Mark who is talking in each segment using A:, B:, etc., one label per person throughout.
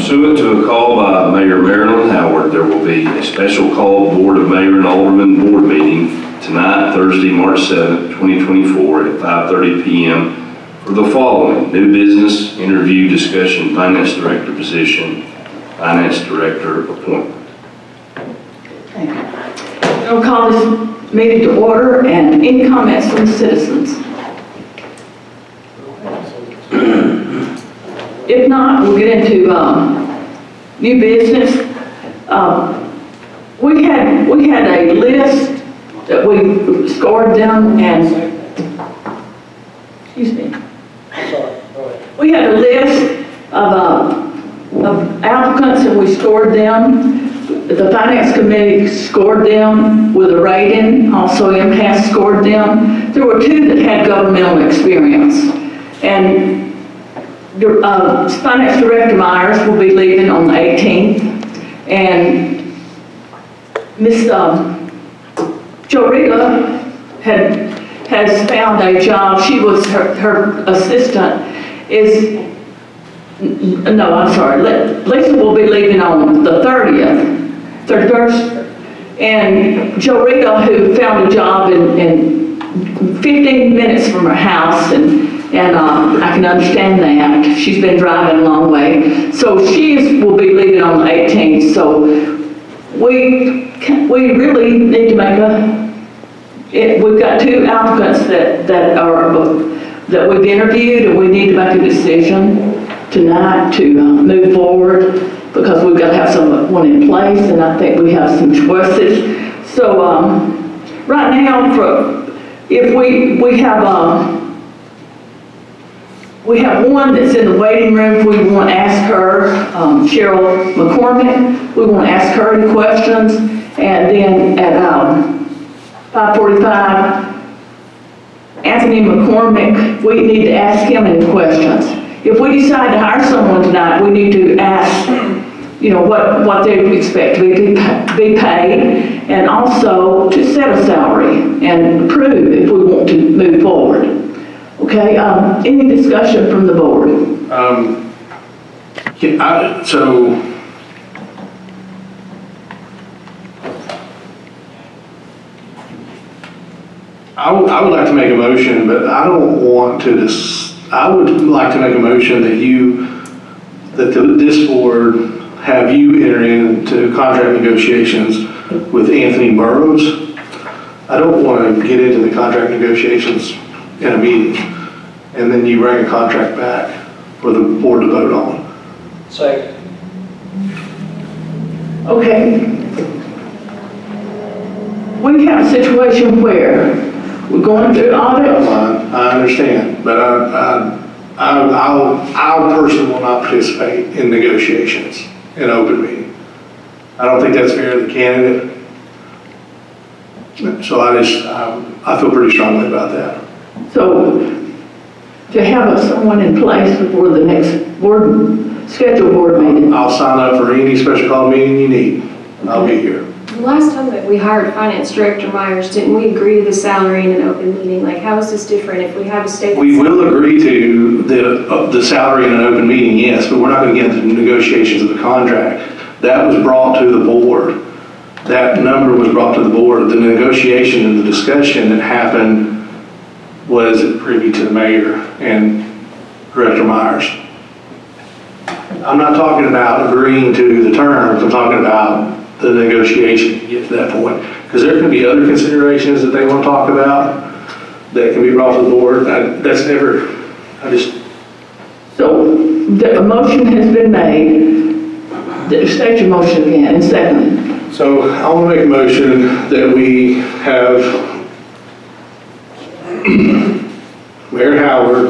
A: Pursuant to a call by Mayor Marilyn Howard, there will be a special call Board of Mayor and Aldermen Board meeting tonight, Thursday, March 7th, 2024 at 5:30 p.m. for the following: new business, interview, discussion, finance director position, finance director appointment.
B: Thank you. I'll call this meeting to order, and any comments from the citizens? If not, we'll get into new business. We had a list that we scored them, and excuse me. We had a list of applicants, and we scored them. The Finance Committee scored them with a rating. Also, MCAS scored them. There were two that had governmental experience, and Finance Director Myers will be leaving on the 18th, and Miss Jorita has found a job. She was her assistant is, no, I'm sorry, Lisa will be leaving on the 31st, and Jorita, who found a job in 15 minutes from her house, and I can understand that. She's been driving a long way. So she will be leaving on the 18th. So we really need to make we've got two applicants that we've interviewed, and we need to make a decision tonight to move forward, because we've got to have someone in place, and I think we have some choices. So right now, if we have one that's in the waiting room. We want to ask her, Cheryl McCormick, we want to ask her any questions. And then at 5:45, Anthony McCormick, we need to ask him any questions. If we decide to hire someone tonight, we need to ask, what they expect to be paid, and also to set a salary and approve if we want to move forward. Okay, any discussion from the board?
C: I would like to make a motion, but I don't want to I would like to make a motion that this board have you enter into contract negotiations with Anthony Burrows. I don't want to get into the contract negotiations in a meeting, and then you bring a contract back for the board to vote on.
D: Second.
B: Okay. We have a situation where we're going through audit.
C: I understand, but I personally will not participate in negotiations in open meeting. I don't think that's fair to the candidate. So I feel pretty strongly about that.
B: So to have someone in place before the next scheduled board meeting.
C: I'll sign up for any special call meeting you need. I'll be here.
E: The last time that we hired Finance Director Myers, didn't we agree to the salary in an open meeting? Like, how is this different if we have a stated
C: We
E: salary?
C: will agree to the salary in an open meeting, yes, but we're not going to get into the negotiations of the contract. That was brought to the board. That number was brought to the board. The negotiation and the discussion that happened was privy to the mayor and Director Myers. I'm not talking about agreeing to the terms. I'm talking about the negotiation to get to that point. Because there can be other considerations that they want to talk about that can be brought to the board.
B: So the motion has been made. State your motion again and second.
C: So I want to make a motion that we have Mayor Howard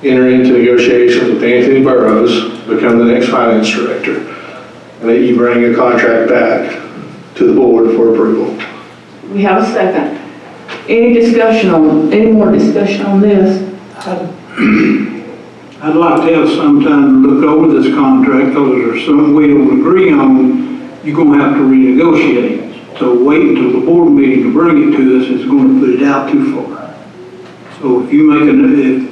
C: enter into negotiations with Anthony Burrows, become the next finance director, and that you bring a contract back to the board for approval.
B: We have a second. Any more discussion on this?
F: I'd like to have some time to look over this contract, because there's something we don't agree on, you're going to have to renegotiate. So wait until the board meeting to bring it to us is going to put it out too far. So if you and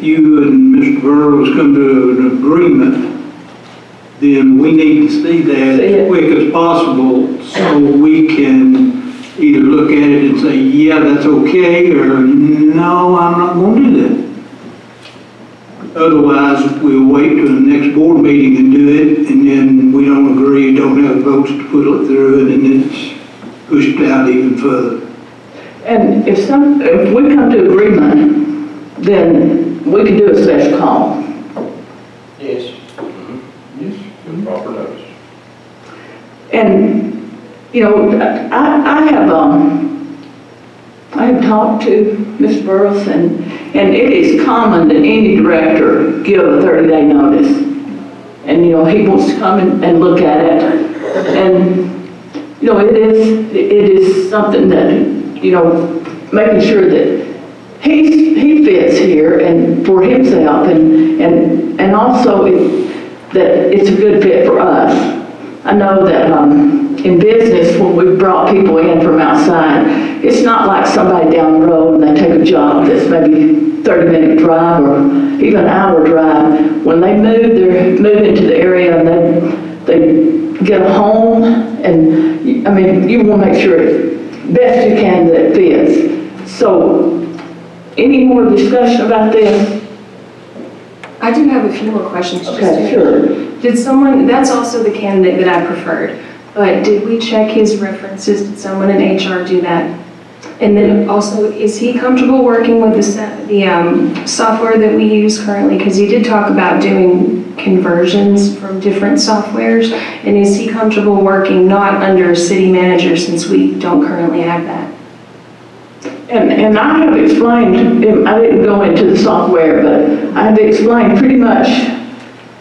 F: Mr. Burrows come to an agreement then we need to see that
B: See it.
F: as quick as possible so we can either look at it and say, yeah, that's okay, or no, I'm not going to do that. Otherwise, we'll wait till the next board meeting and do it, and then we don't agree, don't have votes to put it through it, and then it's pushed out even further.
B: And if we come to agreement, then we can do a special call.
D: Yes. Yes, good proper notice.
B: And, you know, I have talked to Ms. Burris, and it is common that any director give a 30-day notice. And, you know, he wants to come and look at it. And, you know, it is something that, you know, making sure that he fits here and for himself, and also that it's a good fit for us. I know that in business, when we brought people in from outside, it's not like somebody down the road and they take a job that's maybe 30-minute drive or even an hour drive. When they move, they're moving to the area and they get a home, and I mean, you want to make sure best you can that it fits. So, any more discussion about this?
E: I do have a few more questions. Just
B: Okay,
E: to-
B: sure.
E: Did someone, that's also the candidate that I preferred, but did we check his references? Did someone in HR do that? And then also, is he comfortable working with the software that we use currently? Because he did talk about doing conversions from different softwares. And is he comfortable working not under city manager, since we don't currently have that?
B: And I have explained, I didn't go into the software, but I have explained pretty much,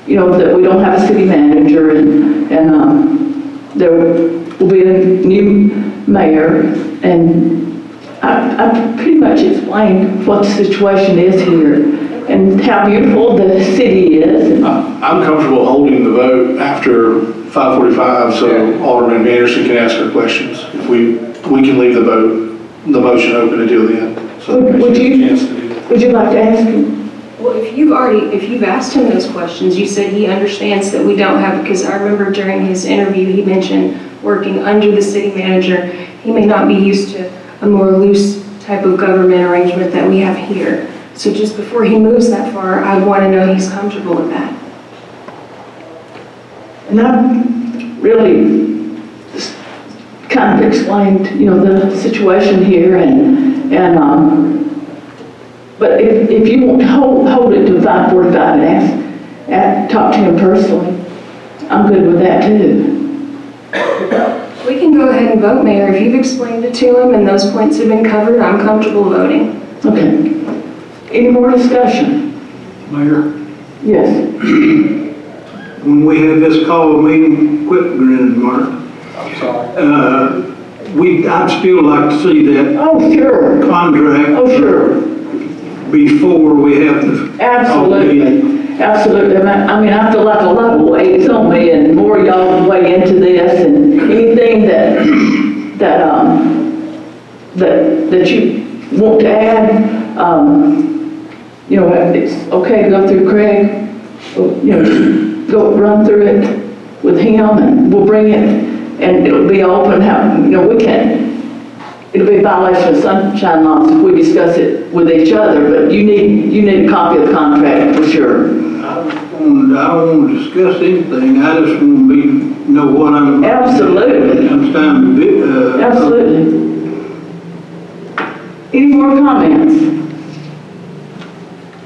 B: you know, that we don't have a city manager, and there will be a new mayor, and I pretty much explained what the situation is here and how beautiful the city is.
C: I'm comfortable holding the vote after 5:45, so Alderman Anderson can ask her questions. If we can leave the motion open until then. So that
B: Would
C: she
B: you-
C: has a chance to do that.
B: Would you like to ask him?
E: Well, if you've asked him those questions, you said he understands that we don't have, because I remember during his interview, he mentioned working under the city manager. He may not be used to a more loose type of government arrangement that we have here. So just before he moves that far, I want to know he's comfortable with that.
B: And I've really kind of explained, you know, the situation here, but if you want to hold it to 5:45 and talk to him personally, I'm good with that too.
E: We can go ahead and vote, Mayor. If you've explained it to him and those points have been covered, I'm comfortable voting.
B: Okay. Any more discussion?
F: Mayor,
B: Yes.
F: when we have this call meeting, quit grinning, Mark.
D: I'm sorry.
F: I'd still like to see that
B: Oh, sure.
F: contract
B: Oh, sure.
F: before we have the.
B: Absolutely. Absolutely. I mean, I feel like a lot of weight is on me, and more y'all weigh into this, and anything that you want to add, you know, it's okay to go through Craig, you know, go run through it with him, and we'll bring it, and it'll be open, you know, it'll be a violation of sunshine laws if we discuss it with each other, but you need a copy of the contract for sure.
F: I don't want to discuss anything, I just want to know what I'm.
B: Absolutely.
F: I'm trying to.
B: Absolutely. Any more comments?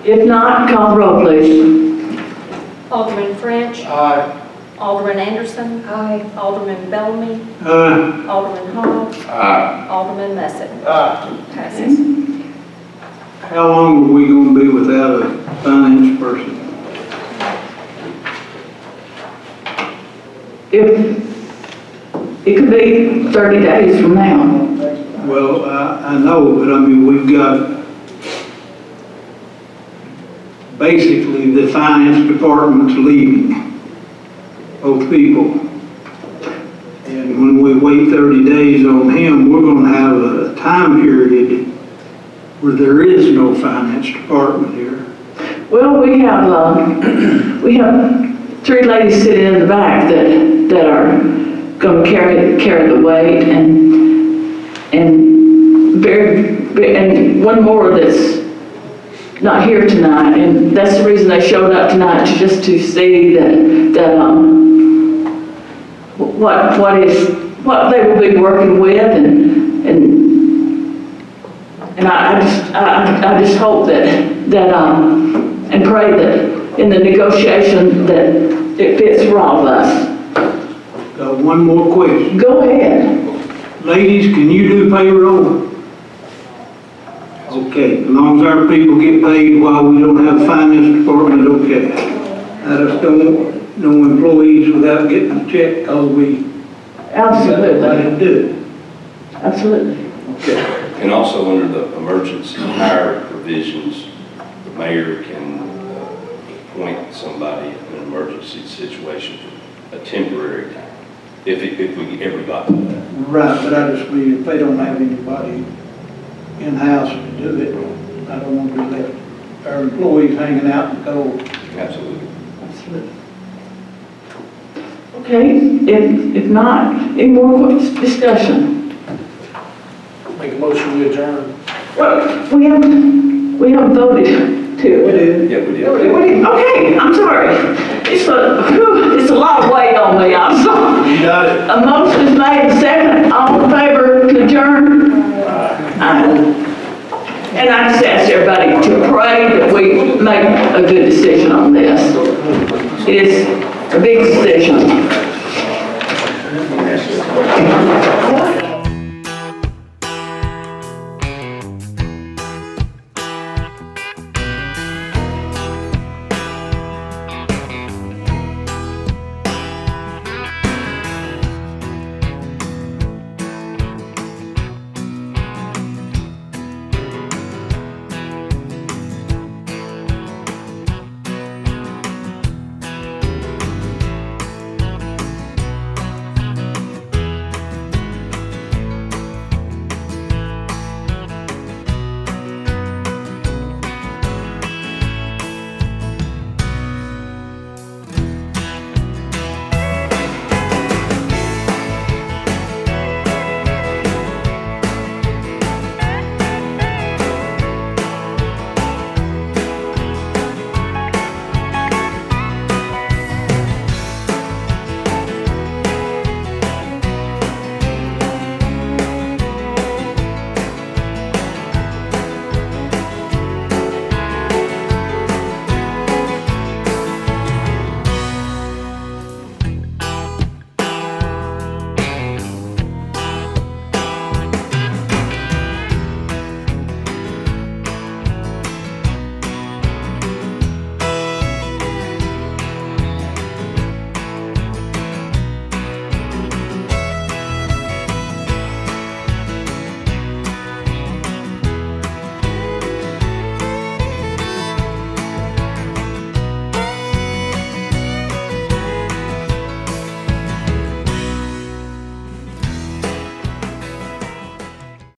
B: If not, call the roll, please.
G: Alderman French.
D: Aye.
G: Alderman Anderson.
E: Aye.
G: Alderman Bellamy.
F: Uh,
G: Alderman Hall.
D: Aye.
G: Alderman Messing.
D: Aye.
G: Passes.
F: how long are we gonna be without a finance person?
B: It could be 30 days from now.
F: Well, I know, but I mean, we've got basically the finance department's leaving, both people. And when we wait 30 days on him, we're gonna have a time period where there is no finance department here.
B: Well, we have three ladies sitting in the back that are gonna carry the weight and one more that's not here tonight, and that's the reason they showed up tonight, just to see what they will be working with, and I just hope that and pray that in the negotiation that it fits for all of us.
F: Got one more question.
B: Go ahead.
F: Ladies, can you do payroll? Okay, as long as our people get paid while we don't have a finance department, okay. I just don't want no employees without getting a check because we
B: Absolutely.
F: didn't do it.
B: Absolutely.
F: Okay.
A: And also under the emergency hire provisions, the mayor can appoint somebody in an emergency situation for a temporary time, if we ever got to that.
F: Right, but I just mean, if they don't have anybody in-house to do it, I don't want to be left, our employees hanging out in the cold.
A: Absolutely.
B: Absolutely. Okay, if not, any more discussion?
D: Make a motion, we adjourn.
B: Well, we haven't voted to.
F: We did.
A: Yeah, we did.
B: Okay, I'm sorry. It's a lot of weight on me, I'm sorry.
F: You got it.
B: A motion is made, second, all in favor to adjourn? Aye. And I just ask everybody to pray that we make a good decision on this. It is a big decision.